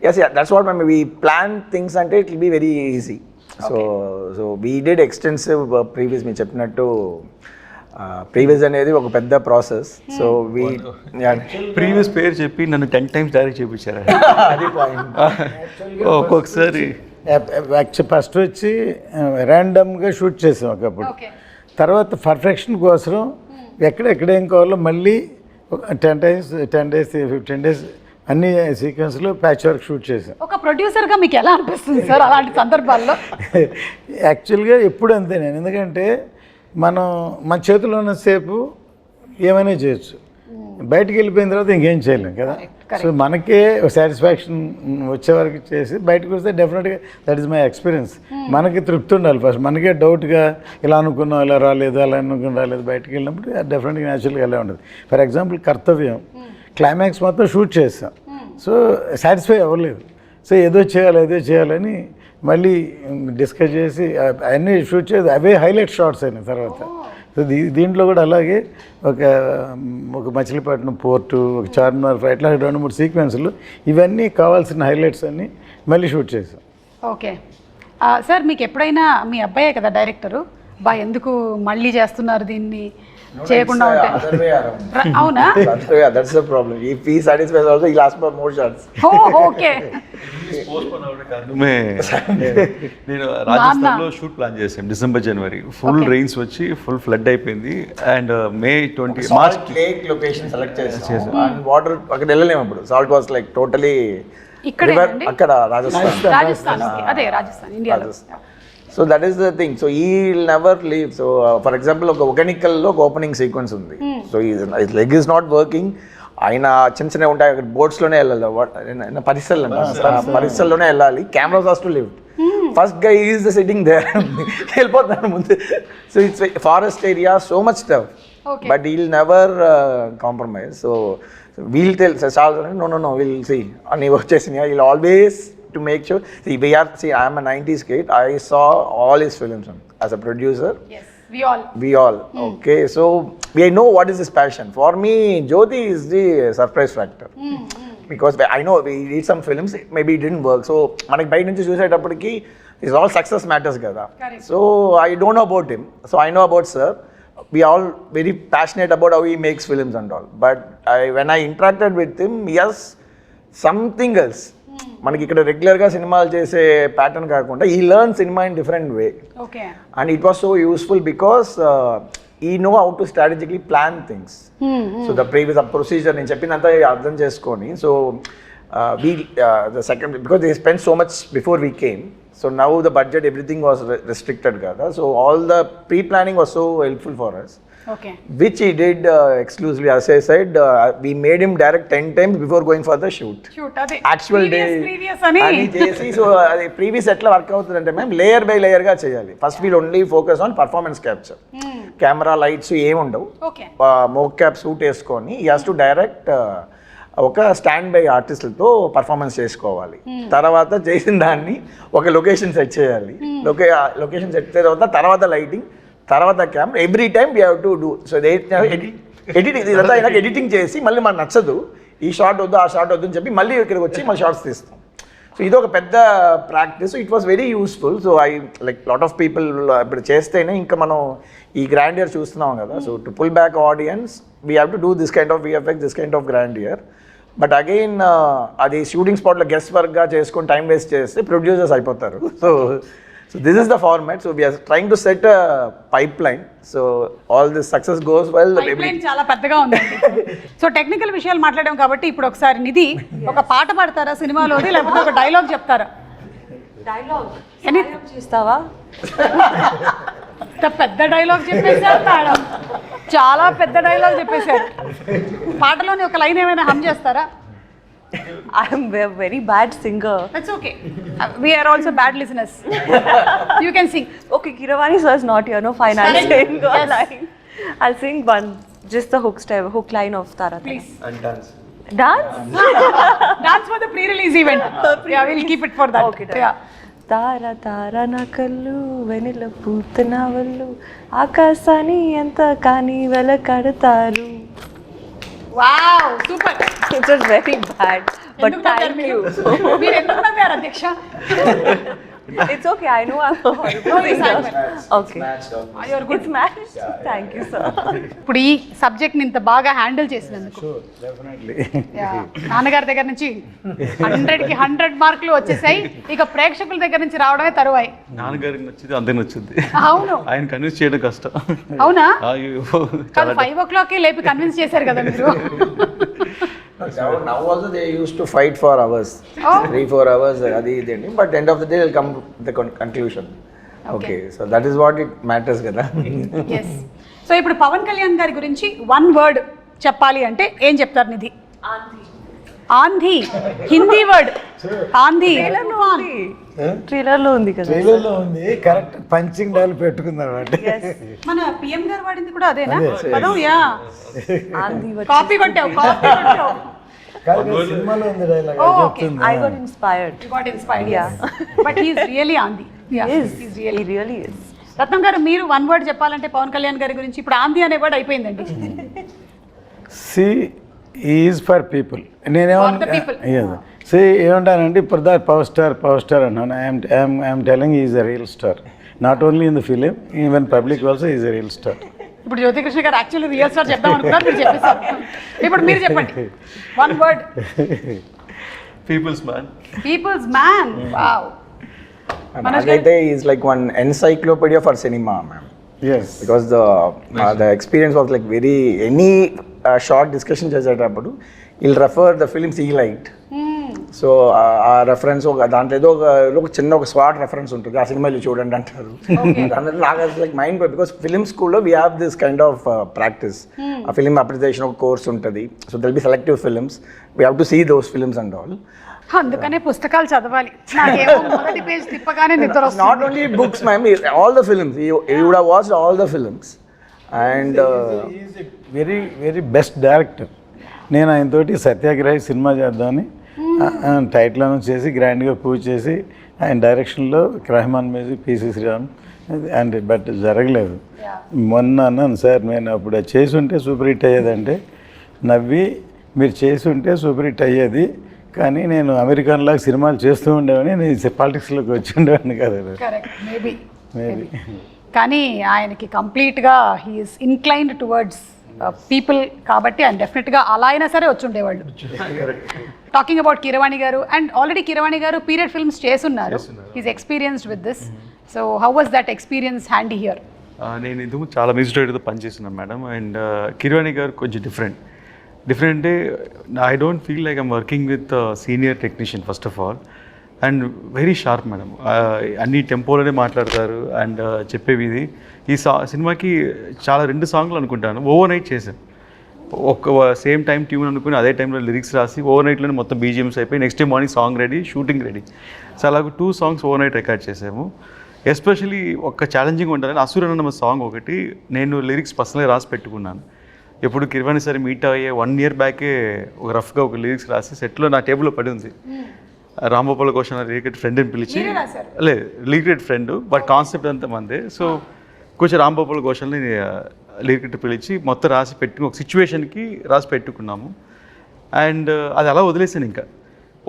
yes, that's what we plan things అంటే it will be very easy. So we did extensive previous, మీరు చెప్పినట్టు ప్రీవియస్ అనేది ఒక పెద్ద ప్రాసెస్. సో వీ ప్రీవియస్ పేరు చెప్పి నన్ను 10 times డైరెక్ట్ చేయించారు. అది పాయింట్. ఒక్కొక్కసారి ఫస్ట్ వచ్చి ర్యాండమ్గా షూట్ చేసాం ఒకప్పుడు, తర్వాత పర్ఫెక్షన్ కోసం ఎక్కడ ఏం కావాలో మళ్ళీ 10 days 15 days అన్ని సీక్వెన్స్లో ప్యాచ్ వర్క్ షూట్ చేసాం. ఒక ప్రొడ్యూసర్గా మీకు ఎలా అనిపిస్తుంది సార్ అలాంటి సందర్భాల్లో? యాక్చువల్గా ఎప్పుడు అంతే నేను, ఎందుకంటే మన చేతిలో ఉన్నసేపు ఏమైనా చేయొచ్చు, బయటికి వెళ్ళిపోయిన తర్వాత ఇంకేం చేయలేం కదా. సో మనకే సాటిస్ఫాక్షన్ వచ్చే వరకు చేసి బయటకు వస్తే డెఫినెట్గా దట్ ఈస్ మై ఎక్స్పీరియన్స్. మనకి తృప్తి ఉండాలి ఫస్ట్. మనకే డౌట్గా ఇలా అనుకున్నాం, ఇలా రాలేదు, అలా అనుకుని రాలేదు, బయటకు వెళ్ళినప్పుడు డెఫినెట్గా న్యాచురల్గా ఎలా ఉండదు. ఫర్ ఎగ్జాంపుల్ కర్తవ్యం క్లైమాక్స్ మొత్తం షూట్ చేస్తాం, సో సాటిస్ఫై అవ్వలేదు. సో ఏదో చేయాలని మళ్ళీ డిస్కస్ చేసి అన్నీ షూట్ చేసి అవే హైలైట్ షాట్స్ అయినాయి తర్వాత. సో దీంట్లో కూడా అలాగే ఒక మచిలీపట్నం పోర్టు, ఒక చార్మినార్ ఫ్లైట్, ఇట్లా 2-3 సీక్వెన్స్లు, ఇవన్నీ కావాల్సిన హైలైట్స్ అన్నీ మళ్ళీ షూట్ చేసాం. ఓకే సార్, మీకు ఎప్పుడైనా మీ అబ్బాయే కదా డైరెక్టరు, ఎందుకు మళ్ళీ చేస్తున్నారు దీన్ని చేయకుండా ఉంటే? అవునా? That's the problem. If he satisfies also, he'll ask for more shots. Okay. నేను రాజస్థాన్లో షూట్ ప్లాన్ చేసాం డిసెంబర్ జనవరి. ఫుల్ రెయిన్స్ వచ్చి ఫుల్ ఫ్లడ్ అయిపోయింది. And May 20 March lake location select చేసాం. అండ్ వాటర్ అక్కడ వెళ్ళలేము అప్పుడు. సాల్ట్ వాస్ లైక్ టోటలీ అక్కడ రాజస్థాన్, అదే రాజస్థాన్, ఇండియాలో. So that is the thing. So he will never leave. So for example ఒక ఒగనికల్లో ఒక ఓపెనింగ్ సీక్వెన్స్ ఉంది. So leg is not working. ఆయన చిన్న ఉంటాయి అక్కడ, బోట్స్లోనే వెళ్ళాలి, పరిసల్లోనే వెళ్ళాలి. Cameras has to live. First guy is the sitting there, వెళ్ళిపోతాను ముందు. So it's forest area, so much stuff, but he'll never compromise. So we'll tell no will see అని వచ్చేసినాయి. We'll always to make sure, I am a 90s kid, I saw all his films as a producer. Yes, we all. Okay, so we know what is his passion. For me, Jyoti is the surprise factor. Because I know we did some films, maybe it didn't work. So manaki bhai nunchi chusettappudiki is all success matters kada. So I don't know about him, so I know about sir. We are all very passionate about how he makes films and all, but when I interacted with him, yes, something else. మనకి ఇక్కడ రెగ్యులర్గా సినిమాలు చేసే pattern కాకుండా he learn cinema in different way. Okay. And it was so useful because he know how to strategically plan things. So the previous procedure నేను చెప్పిందంతా అర్థం చేసుకొని, so the second because they spend so much before we came. So now the budget everything was restricted కదా. So all the pre planning was so helpful for us. Okay. Which he did exclusively. As I said, we made him direct 10 times before going for the shoot. ade actual previous ani chesi. So previous etla work avutundante ma'am, layer by layer ga cheyali. First we'll only focus on performance capture. Camera lights em undavu. Okay. Mocap suit eskoni he has to direct ఒక stand by ఆర్టిస్టులతో performance చేసుకోవాలి. తర్వాత చేసిన దాన్ని ఒక location set చేయాలి. Location set చేసిన తర్వాత lighting, తర్వాత camera, every time we have to do. So editing ఇదంతా అయినాక ఎడిటింగ్ చేసి మళ్ళీ మనకు నచ్చదు, ఈ షార్ట్ వద్దు ఆ షార్ట్ వద్దు అని చెప్పి మళ్ళీ ఇక్కడికి వచ్చి మళ్ళీ షార్ట్స్ తీస్తాం. సో ఇది ఒక పెద్ద practice. It was very useful. So I like lot of people ఇప్పుడు చేస్తేనే ఇంకా మనం ఈ గ్రాండియర్ చూస్తున్నాం కదా. So to pull back audience we have to do this kind of VFX, this kind of grandeur. But again అది shooting స్పాట్లో guest వర్క్గా చేసుకొని టైం వేస్ట్ చేస్తే ప్రొడ్యూసర్స్ అయిపోతారు. So this is the format. So we are trying to set a pipeline. So all this success goes well. Pipeline చాలా పెద్దగా ఉందండి. So technical విషయాలు మాట్లాడాం కాబట్టి ఇప్పుడు ఒకసారి నిధి ఒక పాట పాడతారా సినిమాలోది, లేకపోతే ఒక డైలాగ్ చెప్తారా? డైలాగ్ ఎనీ చేస్తావా? ఇంత పెద్ద డైలాగ్ చెప్పేశారు మేడం, చాలా పెద్ద డైలాగ్ చెప్పేశారు. పాటలోని ఒక లైన్ ఏమైనా హమ్ చేస్తారా? I'm very bad singer. That's okay, we're also bad listeners. You can sing. Okay, Kiravani sir is not here. No fine. I'll Correct. sing a Yes. line. I'll sing one, just the hook line of Tara. Please. And dance. Dance? Dance for the pre-release event. Yeah, we'll keep it for that. Okay, done. Yeah. తార తార నా కళ్ళు వెనిల పూత నా వల్లు ఆకాశాన్ని ఎంత కానీ వెలకడతారు. Wow, super. It was very bad, but ఎందుకు నవ్వారు thank మీరు? you. మీరు ఎందుకు నవ్వారు అధ్యక్ష? It's okay. I know I'm a horrible No, you sang singer. well. Okay. Matched up. You're good. It's matched. Thank you, sir. ఇప్పుడు ఈ సబ్జెక్ట్ని ఇంత బాగా హ్యాండిల్ చేసినందుకు డెఫినెట్లీ. Yeah. నాన్నగారి దగ్గర నుంచి 100కి 100 మార్కులు వచ్చేసాయి. ఇక ప్రేక్షకుల దగ్గర నుంచి రావడమే తరువాయి. నాన్నగారికి నచ్చింది అందరికి నచ్చింది. అవును. ఆయన కన్విన్స్ చేయడం కష్టం. అవునా? అయ్యో, కాదు, చాలా 5 o'clock లేపి కన్విన్స్ చేశారు కదా మీరు. Now also they used to fight for hours, Oh. 3-4 hours. But end of the day they'll come to the conclusion. Okay, so that is what it matters, kada. Yes. So ఇప్పుడు పవన్ కళ్యాణ్ గారి గురించి 1 word చెప్పాలి అంటే ఏం చెప్తారు నిధి? ఆంధీ. Hindi word ఆంధీ. Trailer లో ఉంది కదా. ట్రైలర్లో ఉంది, కరెక్ట్ పంచింగ్ డైల్ పెట్టుకున్నారు అంటే. మన పిఎం గారు వాడింది కూడా అదేనా పదం? యా, ఆంధీ కాపీ కొట్టావు, కాపీ కొట్టావు. కాదు, సినిమాలో ఉంది డైలాగ్ Oh, okay. చెప్తుంది. I got inspired. You got inspired, yes. But he is really ఆంధీ. Yeah, Yes, he's he really. really is. రత్నం గారు, మీరు 1 word చెప్పాలంటే పవన్ కళ్యాణ్ గారి గురించి ఇప్పుడు ఆంధీ అనే వర్డ్ అయిపోయిందండి. She is for people. For the people. సి ఏమంటానంటే ఇప్పుడు దా పవర్ స్టార్ అన్నాను. I'm telling is a real star, not only in the film, even public also is a real star. ఇప్పుడు జ్యోతికృష్ణ గారు యాక్చువల్లీ రియల్ స్టార్ చెప్దాం అనుకున్నారు, మీరు చెప్పేశారు. ఇప్పుడు మీరు చెప్పండి 1 word. Peoples man. Peoples man. Wow. Naagaite is like one encyclopedia for cinema, ma'am. Yes. Because the experience was like very, any short discussion చేసేటప్పుడు he'll refer the films he liked. So ఆ reference దాంట్లో ఏదో ఒక చిన్న ఒక swat reference ఉంటుంది, ఆ సినిమాలు చూడండి అంటారు. దాంట్లో నాకు లైక్ మైండ్, బికాస్ ఫిలిం స్కూల్లో we have this kind of practice. ఆ ఫిలిం అప్రిసియేషన్ ఒక కోర్స్ ఉంటుంది. So they'll be selective films, we have to see those films and all. అందుకనే పుస్తకాలు చదవాలి. నాకేమో మొదటి పేజ్ తిప్పగానే నిద్ర వస్తుంది. Not only books, ma'am, all the films. You would have watched all the films. And is very very best director. నేను ఆయనతోటి Satyagrahi cinema చేద్దామని టైటిల్ అనౌన్స్ చేసి గ్రాండ్గా పూజ చేసి ఆయన డైరెక్షన్లో Rahman music, PC Sriram and but జరగలేదు. మొన్న అన్నాను, సార్ నేను అప్పుడు అది చేసి ఉంటే సూపర్ హిట్ అయ్యేదంటే నవ్వి, మీరు చేసి ఉంటే సూపర్ హిట్ అయ్యేది, కానీ నేను అమెరికన్ లాగా సినిమాలు చేస్తూ ఉండేవాడిని, నేను పాలిటిక్స్లోకి వచ్చి ఉండేవాడిని కదా. Correct, maybe. మేబీ. కానీ ఆయనకి కంప్లీట్గా హీఈస్ ఇన్క్లైన్డ్ టువర్డ్స్ పీపుల్ కాబట్టి ఆయన డెఫినెట్గా అలా అయినా సరే వచ్చి ఉండేవాళ్ళు. టాకింగ్ అబౌట్ కీరవాణి గారు, and already Keeravani garu period films చేస్తున్నారు. He's experienced with this. So how was that experience handy here? నేను ఇందుకు చాలా మ్యూజిక్ డైరెక్టర్తో పనిచేస్తున్నాను మేడం. అండ్ కిరవాణి గారు కొంచెం డిఫరెంట్ అంటే I don't feel like I'm working with senior technician first of all. And very sharp madam, అన్ని టెంపోలోనే మాట్లాడతారు. And చెప్పేవి ఇది ఈ సినిమాకి చాలా 2 సాంగ్లు అనుకుంటాను ఓవర్ నైట్ చేశాను. ఒక సేమ్ టైం ట్యూన్ అనుకుని అదే టైంలో లిరిక్స్ రాసి ఓవర్ నైట్లోనే మొత్తం బీజిఎమ్స్ అయిపోయి next day morning song ready, shooting ready. So అలాగ 2 songs ఓవర్ నైట్ రికార్డ్ చేసాము. ఎస్పెషలీ ఒక ఛాలెంజింగ్ ఉంటుందని అసురన్న సాంగ్ ఒకటి నేను లిరిక్స్ పర్సనల్గా రాసి పెట్టుకున్నాను. ఎప్పుడు కిరవాణి సరే మీట్ అయ్యే 1 year బ్యాకే ఒక రఫ్గా ఒక లిరిక్స్ రాసి సెట్లో నా టేబుల్లో పడి ఉంది. రాంగోపాల్ ఘోష్ లిరికెట్ ఫ్రెండ్ అని పిలిచి, లేదు లిరికెట్ ఫ్రెండ్ బట్ కాన్సెప్ట్ అంతా మందే. సో కొంచెం రాంగోపాల్ ఘోష్ని లిరికెట్ పిలిచి మొత్తం రాసి పెట్టుకుని ఒక సిచ్యువేషన్కి రాసి పెట్టుకున్నాము. అండ్ అది అలా వదిలేసాను. ఇంకా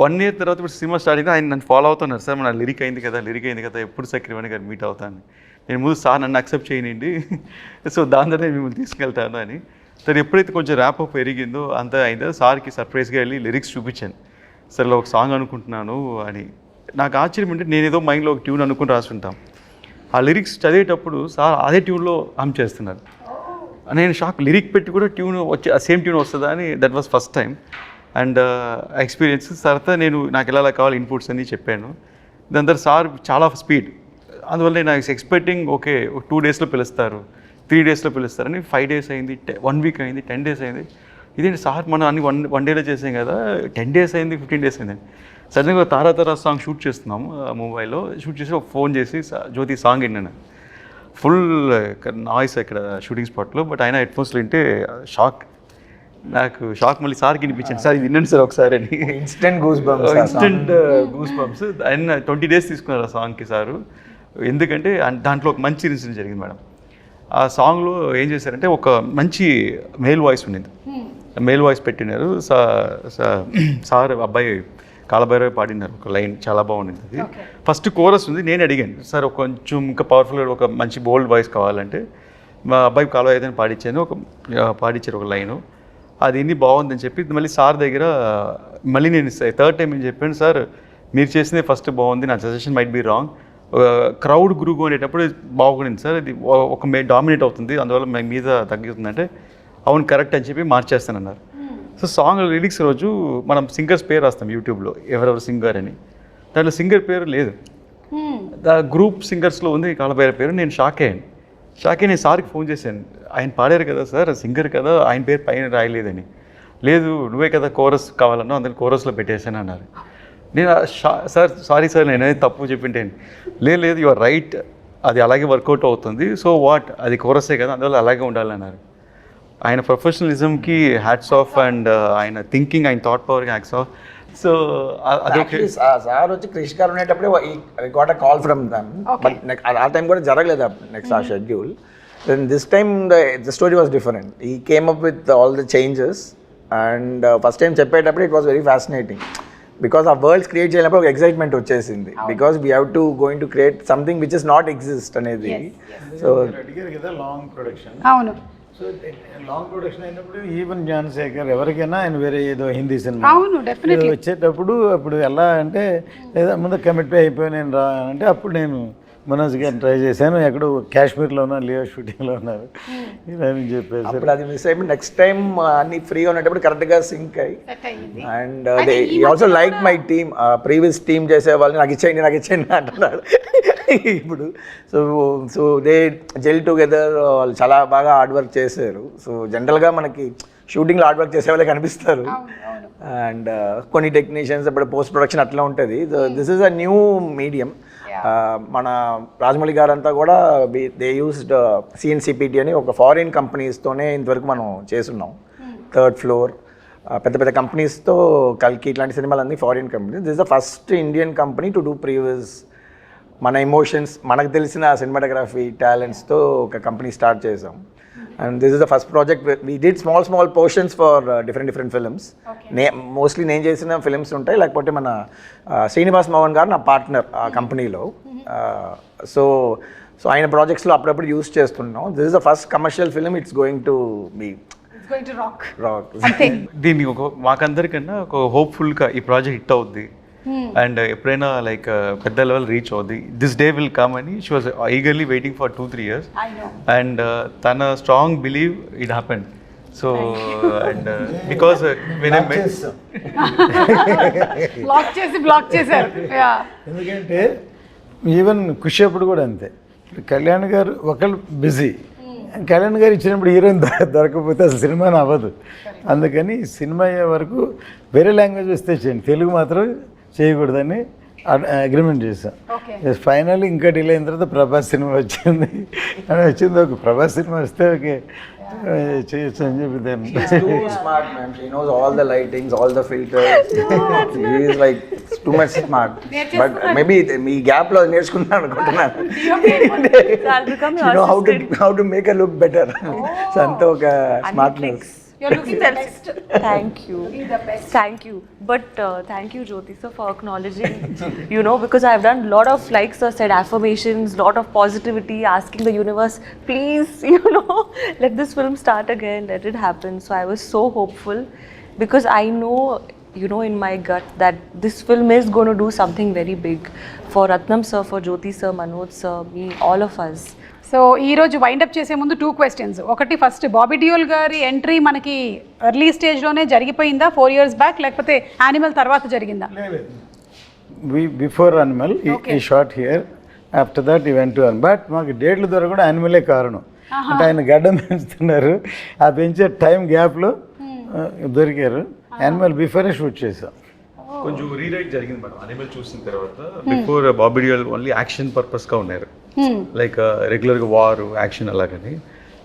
1 year తర్వాత ఇప్పుడు సినిమా స్టార్ట్ అయితే ఆయన నన్ను ఫాలో అవుతున్నారు, సార్ మన లిరిక్ అయింది కదా ఎప్పుడు సార్ కిరవాణి గారు మీట్ అవుతాను. నేను ముందు సార్ నన్ను అక్సెప్ట్ చేయనండి, సో దాని ద్వారా నేను మిమ్మల్ని తీసుకెళ్తాను అని. సరే ఎప్పుడైతే కొంచెం ర్యాప్ అప్ పెరిగిందో అంతా అయిందో సార్కి సర్ప్రైజ్గా వెళ్ళి లిరిక్స్ చూపించాను. సరే ఒక సాంగ్ అనుకుంటున్నాను అని. నాకు ఆశ్చర్యం అంటే నేను ఏదో మైండ్లో ఒక ట్యూన్ అనుకుని రాసుంటాం, ఆ లిరిక్స్ చదివేటప్పుడు సార్ అదే ట్యూన్లో హమ్ చేస్తున్నారు. నేను షాక్, లిరిక్ పెట్టి కూడా ట్యూన్ వచ్చే సేమ్ ట్యూన్ వస్తుందా అని. That was first time. And experience తర్వాత నాకు ఎలా కావాలి ఇన్పుట్స్ అని చెప్పాను. దాని తర్వాత సార్ చాలా స్పీడ్, అందువల్ల నేను ఎక్స్పెక్టింగ్ ఓకే 2 డేస్లో పిలుస్తారు, 3 డేస్లో పిలుస్తారని 5 డేస్ అయింది, 1 వీక్ అయింది, 10 డేస్ అయింది. ఇదేంటి సార్ మనం అన్ని వన్ డేలో చేసాం కదా, 10 డేస్ అయింది, 15 డేస్ అయింది. సడన్గా తారా సాంగ్ షూట్ చేస్తున్నాము ముంబైలో. షూట్ చేసి ఒక ఫోన్ చేసి జ్యోతి సాంగ్ విన్నాను. ఫుల్ నాయిస్ ఇక్కడ షూటింగ్ స్పాట్లో, బట్ ఆయన హెడ్ఫోన్స్లో వింటే నాకు షాక్. మళ్ళీ సార్కి వినిపించాను, సార్ ఇది వినండి సార్ ఒకసారి అని. Instant goose bumps. ఆయన 20 డేస్ తీసుకున్నారు ఆ సాంగ్కి సారు. ఎందుకంటే దాంట్లో ఒక మంచి ఇన్సిడెంట్ జరిగింది మేడం. ఆ సాంగ్లో ఏం చేశారంటే ఒక మంచి మేల్ వాయిస్ ఉండింది, మేల్ వాయిస్ పెట్టినారు. సార్ అబ్బాయి కాలభైరవి పాడినారు ఒక లైన్, చాలా బాగుండింది అది. ఫస్ట్ కోరస్ ఉంది, నేను అడిగాను సార్ కొంచెం ఇంకా పవర్ఫుల్గా ఒక మంచి బోల్డ్ వాయిస్ కావాలంటే మా అబ్బాయి కాలభైరవి పాడించాను, పాడించారు ఒక లైను. అది ఇన్ని బాగుందని చెప్పి మళ్ళీ సార్ దగ్గర మళ్ళీ నేను 3rd టైం ఏం చెప్పాను, సార్ మీరు చేసిందే ఫస్ట్ బాగుంది, నా suggestion might be wrong, crowd గురుగు అనేటప్పుడు బాగుండింది సార్, ఇది ఒక డామినేట్ అవుతుంది, అందువల్ల మీద తగ్గుతుందంటే అవును కరెక్ట్ అని చెప్పి మార్చేస్తానన్నారు. సో సాంగ్ లిరిక్స్ రోజు మనం సింగర్స్ పేరు రాస్తాం యూట్యూబ్లో, ఎవరెవరు సింగర్ అని. దాంట్లో సింగర్ పేరు లేదు, గ్రూప్ సింగర్స్లో ఉంది కాలభైరవి పేరు. నేను షాక్ అయ్యి నేను సార్కి ఫోన్ చేశాను, ఆయన పాడారు కదా సార్, సింగర్ కదా, ఆయన పేరు పైన రాయలేదని. లేదు నువ్వే కదా కోరస్ కావాలన్నా, అందులో కోరస్లో పెట్టేశాను అన్నారు. నేను సార్ సారీ సార్ నేనేది తప్పు చెప్పింటేను. లేదు యువర్ రైట్, అది అలాగే వర్కౌట్ అవుతుంది, సో వాట్ అది కోరసే కదా, అందువల్ల అలాగే ఉండాలన్నారు. ఆయన ప్రొఫెషనలిజంకి హ్యాట్స్ ఆఫ్, అండ్ ఆయన థింకింగ్, ఆయన థాట్ పవర్కి హ్యాట్స్ ఆఫ్. సో అదొకే. సార్ వచ్చి క్రిష్ గారు ఉండేటప్పుడే got a call from them, but ఆ టైం కూడా జరగలేదు నెక్స్ట్ ఆ schedule. Then this time the story was different. He came up with all the changes, and first time చెప్పేటప్పుడు it was very fascinating, because ఆ worlds create చేసినప్పుడు ఒక excitement వచ్చేసింది, because we have to going to create something which is not exist అనేది. So అడిగారు కదా long production. అవును, so long production అయినప్పుడు ఈవెన్ జ్ఞానశేఖర్ ఎవరికైనా ఆయన వేరే ఏదో హిందీ సినిమా అవును, డెఫినెట్లీ వచ్చేటప్పుడు అప్పుడు ఎలా అంటే లేదా ముందు కమిట్ అయిపోయి నేను రా అంటే అప్పుడు నేను మనోజ్ గారిని ట్రై చేశాను, ఎక్కడో కాశ్మీర్లో ఉన్నారు, లియో షూటింగ్లో ఉన్నారు ఇలా అని చెప్పేసి. అప్పుడు అది మిస్ అయిపోయి నెక్స్ట్ టైం అన్ని ఫ్రీగా ఉన్నప్పుడు కరెక్ట్గా సింక్ అయ్యి, and they also like my team, previous team చేసే వాళ్ళని నాకు ఇచ్చేయండి అంటున్నాడు ఇప్పుడు. సో దే జెల్ టుగెదర్, వాళ్ళు చాలా బాగా హార్డ్ వర్క్ చేశారు. సో జనరల్గా మనకి షూటింగ్లో హార్డ్ వర్క్ చేసే వాళ్ళే కనిపిస్తారు, అండ్ కొన్ని టెక్నీషియన్స్ ఇప్పుడు పోస్ట్ ప్రొడక్షన్ అట్లా ఉంటుంది. This is a new medium. మన రాజమౌళి గారు అంతా కూడా దే యూస్డ్ CNCPT అని ఒక ఫారిన్ కంపెనీస్తోనే ఇంతవరకు మనం చేస్తున్నాం. 3rd ఫ్లోర్ పెద్ద పెద్ద కంపెనీస్తో, కల్కి ఇట్లాంటి సినిమాలన్నీ foreign companies. This is the first Indian company to do previous మన ఎమోషన్స్, మనకు తెలిసిన సినిమాటోగ్రఫీ టాలెంట్స్తో ఒక కంపెనీ స్టార్ట్ చేసాం. And this is the first project we did small portions for different films. Mostly నేను చేసిన ఫిల్మ్స్ ఉంటాయి, లేకపోతే మన శ్రీనివాస్ మోహన్ గారు నా పార్ట్నర్ ఆ కంపెనీలో. సో ఆయన ప్రాజెక్ట్స్లో అప్పుడప్పుడు యూస్ చేస్తున్నాం. This is the first commercial film, it's going to be rock. దీన్ని మాకందరికన్నా ఒక హోప్ఫుల్గా ఈ ప్రాజెక్ట్ హిట్ అవుద్ది, అండ్ ఎప్పుడైనా లైక్ పెద్ద లెవెల్ రీచ్ అవుద్ది, దిస్ డే విల్ కమ్ అని she was eagerly waiting for 2-3 years, and తన strong believe it happened. So and because block చేశారు. ఎందుకంటే ఈవెన్ ఖుషి అప్పుడు కూడా అంతే, కళ్యాణ్ గారు ఒకళ్ళు బిజీ, కళ్యాణ్ గారు ఇచ్చినప్పుడు హీరోయిన్ దొరకకపోతే అసలు సినిమాని అవ్వదు. అందుకని సినిమా అయ్యే వరకు వేరే లాంగ్వేజ్ వస్తే చేయండి, తెలుగు మాత్రం చేయకూడదని అగ్రిమెంట్ చేశాం. ఫైనల్ ఇంకా డిలే అయిన తర్వాత ప్రభాస్ సినిమా వచ్చింది అని వచ్చింది. ఒక ప్రభాస్ సినిమా వస్తే ఓకే చేయొచ్చు అని చెప్పి దాన్ని. Smart man, she knows all the lightings, all the filters. She is like too much smart. But maybe me gap లో నేర్చుకున్నాను అనుకుంటున్నాను. You know how to make her look better. So అంతా ఒక smartness. You're looking the best. Thank you. Thank you. But thank you, Jyoti sir, for acknowledging, because I've done a lot of, like sir said, affirmations, lot of positivity, asking the universe, please, let this film start again, let it happen. So I was so hopeful, because I know, in my gut that this film is going to do something very big for Ratnam sir, for Jyoti sir, Manoj sir, me, all of us. So ఈరోజు wind up చేసే ముందు 2 questions. ఒకటి, first Bobby Deol గారి entry మనకి early స్టేజ్లోనే జరిగిపోయిందా 4 years back, లేకపోతే animal తర్వాత జరిగిందా? బిఫోర్ అనిమల్ ఈ షార్ట్ హియర్, ఆఫ్టర్ దట్ ఈ వెంట్ టు బట్ మాకు డేట్లు ద్వారా కూడా యానిమలే కారణం. అంటే ఆయన గడ్డం పెంచుతున్నారు, ఆ పెంచే టైం గ్యాప్లో దొరికారు. యానిమల్ బిఫోరే షూట్ చేసాం. కొంచెం రీరైట్ జరిగింది మేడం అనిమల్ చూసిన తర్వాత. Before Bobby Deol only action పర్పస్గా ఉన్నారు, లైక్ రెగ్యులర్గా వార్ యాక్షన్ అలాగని.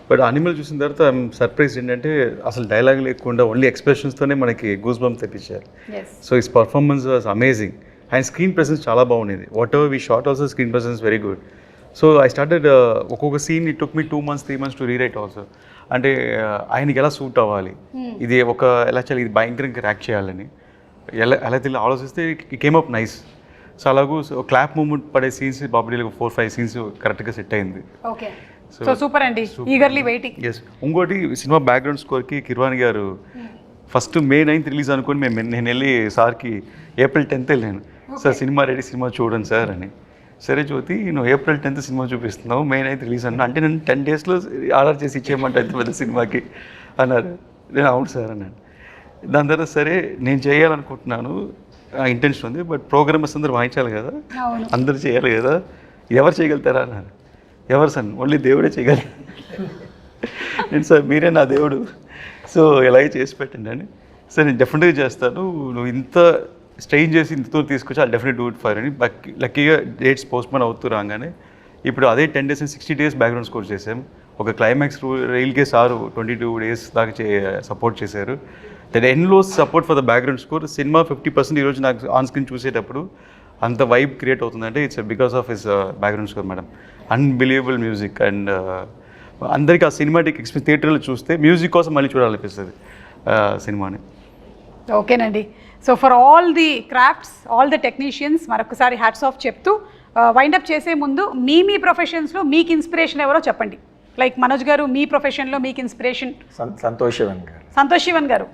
బట్ అనిమల్ చూసిన తర్వాత ఐఎమ్ సర్ప్రైజ్ ఏంటంటే అసలు డైలాగ్ లేకుండా ఓన్లీ ఎక్స్ప్రెషన్స్తోనే మనకి గూస్ బంప్ తెప్పించారు. So his performance was amazing and screen presence చాలా బాగుండేది. Whatever we shot also screen presence very good. So I started ఒక్కొక్క scene it took me 2 months 3 months to rewrite also. అంటే ఆయనకి ఎలా suit అవ్వాలి, ఇది ఎలా చేయాలి, ఇది భయంకరంగా యాక్ట్ చేయాలని ఎలా తెలియదు ఆలోచిస్తే it came up nice. So అలాగూ క్లాప్ మూమెంట్ పడే సీన్స్ బాబుడీలకు 4-5 సీన్స్ కరెక్ట్గా సెట్ అయింది. ఓకే, సో సూపర్ అండి, ఈగర్లీ వెయిటింగ్. ఎస్, ఇంకోటి సినిమా బ్యాక్గ్రౌండ్ స్కోర్కి కిర్వాణి గారు ఫస్ట్ May 9th రిలీజ్ అనుకుని నేను వెళ్ళి సార్కి April 10th వెళ్ళాను. సార్ సినిమా రెడీ, సినిమా చూడండి సార్ అని. సరే జ్యోతి, నువ్వు April 10th సినిమా చూపిస్తున్నావు, May 9th రిలీజ్ అన్నా, అంటే నేను 10 daysలో ఆర్డర్ చేసి ఇచ్చేయమంటే అంత పెద్ద సినిమాకి అన్నారు. నేను అవును సార్ అన్నాను. దాని తర్వాత సరే నేను చేయాలనుకుంటున్నాను, ఇంటెన్షన్ ఉంది, బట్ ప్రోగ్రామర్స్ అందరూ వాయించాలి కదా, అందరూ చేయాలి కదా, ఎవరు చేయగలుగుతారా అన్నారు. ఎవరు సార్, ఓన్లీ దేవుడే చేయగలరు. నేను సార్ మీరే నా దేవుడు, సో ఎలాగే చేసి పెట్టండి అని. సార్ నేను డెఫినెట్గా చేస్తాను, నువ్వు ఇంత స్ట్రెయిన్ చేసి ఇంతతో తీసుకొచ్చి అది డెఫినెట్ డూ ఇట్ ఫర్ అని. లక్కీగా డేట్స్ పోస్ట్పోన్ అవుతూ రాగానే ఇప్పుడు అదే 10 days and 60 days background score చేసాం. ఒక క్లైమాక్స్ రైల్కే సారు 22 days దాకా సపోర్ట్ చేశారు. That endless support for the background score. Cinema 50% ఈరోజు నాకు ఆన్ స్క్రీన్ చూసేటప్పుడు అంత వైబ్ క్రియేట్ అవుతుందంటే it's because of his background score madam. Unbelievable music and అందరికీ ఆ సినిమాటిక్ ఎక్స్పీరియన్స్ థియేటర్లో చూస్తే మ్యూజిక్ కోసం మళ్ళీ చూడాలనిపిస్తుంది సినిమాని. ఓకేనండి, so for all the crafts, all the technicians మరొకసారి హ్యాట్స్ ఆఫ్ చెప్తూ వైండప్ చేసే ముందు మీ ప్రొఫెషన్స్లో మీకు ఇన్స్పిరేషన్ ఎవరో చెప్పండి. లైక్ మనోజ్ గారు, మీ ప్రొఫెషన్లో మీకు ఇన్స్పిరేషన్? సంతోష్ శివన్ గారు,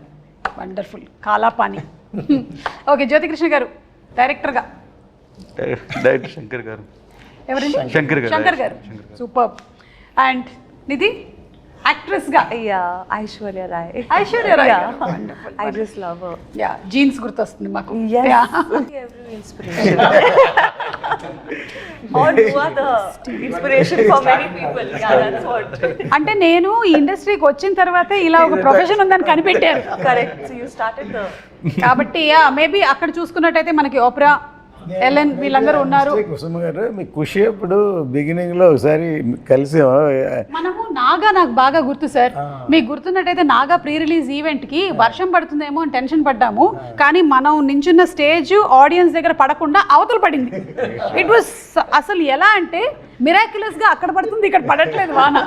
వండర్ఫుల్, కాలాపాని. ఓకే, జ్యోతికృష్ణ గారు డైరెక్టర్గా? డైరెక్టర్ శంకర్ గారు. ఎవరండి? శంకర్ గారు, సూపర్. అండ్ నిధి యాక్ట్రెస్గా? Aishwarya Rai. Aishwarya Rai, I just love her. Jeans గుర్తొస్తుంది మాకు. Every inspiration. Or you are the inspiration for many people. Yeah, that's what. అంటే నేను ఈ ఇండస్ట్రీకి వచ్చిన తర్వాతే ఇలా ఒక ప్రొఫెషన్ ఉందని కనిపెట్టారు. Correct. So you started the. కాబట్టి మేబీ అక్కడ చూసుకున్నట్టయితే మనకి ఓప్రా, ఎలెన్ వీళ్ళందరూ ఉన్నారు. కుసుమ గారు, మీ ఖుషి అప్పుడు బిగినింగ్లో ఒకసారి కలిసి మనము నాగా, నాకు బాగా గుర్తు సార్, మీకు గుర్తున్నట్టయితే నాగా ప్రీ రిలీజ్ ఈవెంట్కి వర్షం పడుతుందేమో అని టెన్షన్ పడ్డాము, కానీ మనం నించున్న స్టేజ్ ఆడియన్స్ దగ్గర పడకుండా అవతల పడింది. ఇట్ వాస్ అసలు ఎలా అంటే మిరాక్యులస్గా అక్కడ పడుతుంది, ఇక్కడ పడట్లేదు వాన.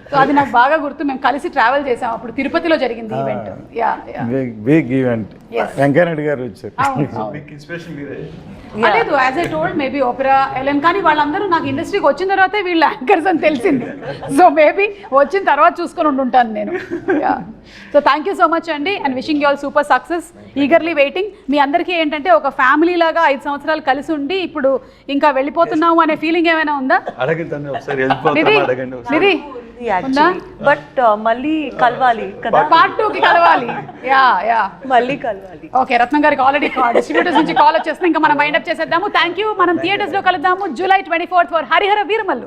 సో అది నాకు బాగా గుర్తు. మేము కలిసి ట్రావెల్ చేసాం, అప్పుడు తిరుపతిలో జరిగింది ఈవెంట్. Big event. వెంకయ్యనాయుడు గారు వచ్చారు. లేదు, as I told, maybe Opera, Ellen, కానీ వాళ్ళందరూ నాకు ఇండస్ట్రీకి వచ్చిన తర్వాతే వీళ్ళు యాంకర్స్ అని తెలిసింది. సో మేబీ వచ్చిన తర్వాత చూసుకొని ఉంటుంటాను నేను. So thank you so much అండి, and wishing you all super success. Eagerly waiting. మీ అందరికీ ఏంటంటే ఒక ఫ్యామిలీ లాగా 5 సంవత్సరాలు కలిసి ఉండి ఇప్పుడు ఇంకా వెళ్ళిపోతున్నాము అనే ఫీలింగ్ ఏమైనా ఉందా? నిధి బట్ మళ్ళీ కలవాలి కదా, Part 2కి కలవాలి. మళ్ళీ కలవాలి. ఓకే, రత్నం గారికి ఆల్రెడీ డిస్ట్రిబ్యూటర్స్ నుంచి కాల్ వచ్చేస్తుంది. ఇంకా మనం వైండప్ చేసేద్దాము. Thank you. మనం థియేటర్స్లో కలుద్దాము July 24th for Harihara Veeramallu.